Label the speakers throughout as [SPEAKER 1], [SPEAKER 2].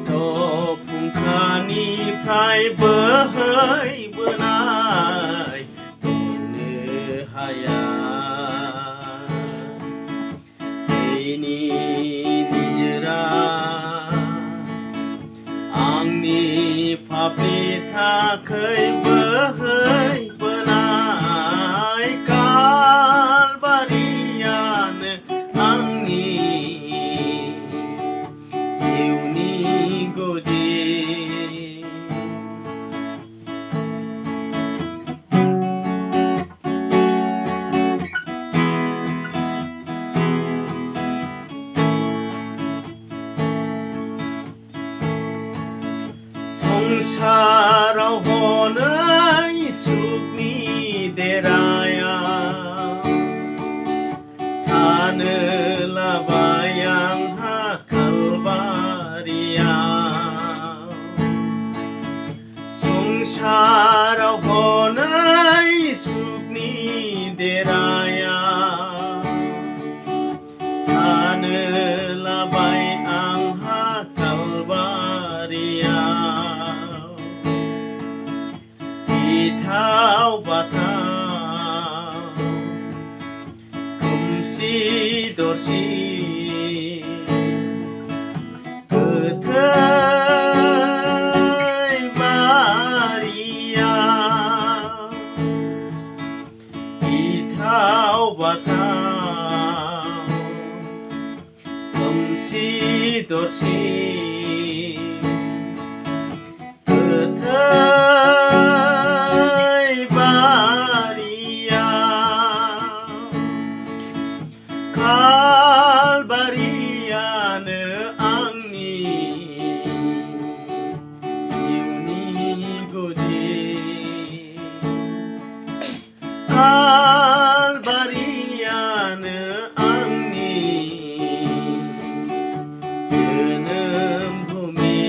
[SPEAKER 1] Stop fungkani prай benai ini haya ini nijera आंनि पापनि थाखाय बोहैबोनाय कालबारियानो आंनि जिउनि गुदि संसाराव हनै सुखनि देराया थानो लाबाय आंहा कालबारियाव संसाराव हनै सुखनि देराया थानो लाबाय आंहा कालबारियाव गिथाव बाथाव खोमसि दरसि गोथै बारियाव गिथाव बाथाव खोमसि दरसि कालबारियानो आंनि जिउनि गुदि कालबारियानो आंनि जोनोम भूमि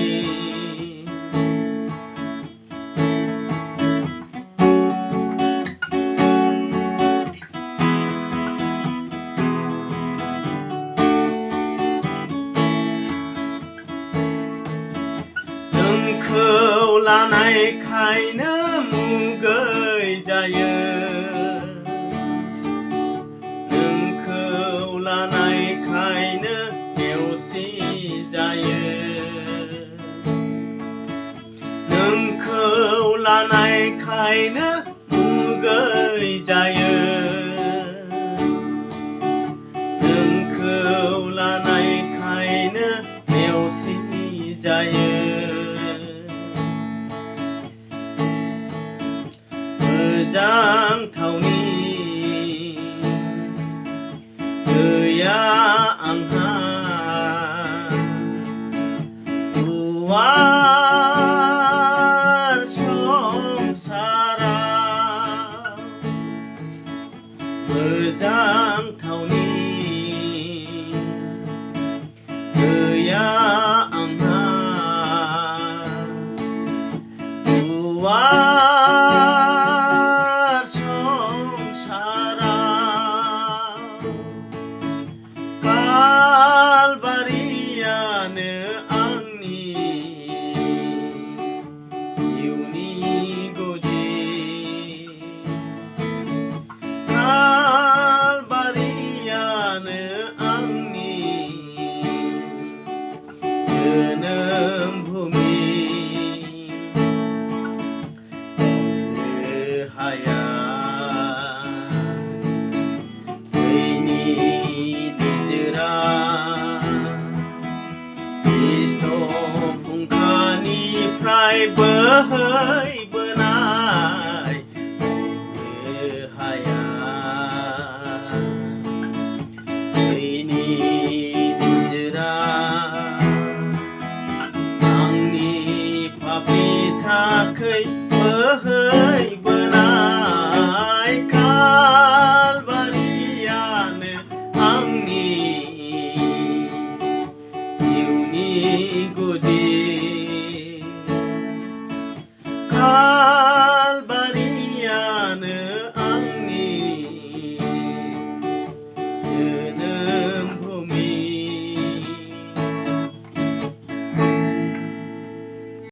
[SPEAKER 1] नोंखौ लानायखायनो मुगै जायो नोंखौ लानायखायनो नेवसि जायो नोंखौ लानायखायनो मुगै जायो नोंखौ लानायखायनो नेवसि जायो मोजां थावनि गैया आंहा गुवार संसाराव मोजां थावनि गैया आंहा गुवार कालबारियानो आंनि जिउनि गुदि कालबारियानो आंनि जोनोम भूमि हाया फुंखानिफ्राय बोहैबोनाय हाया दैनि निजोरा आंनि पापनि थाखाय बोहैबोनाय कालबारियानो आंनि जिउनि गुदि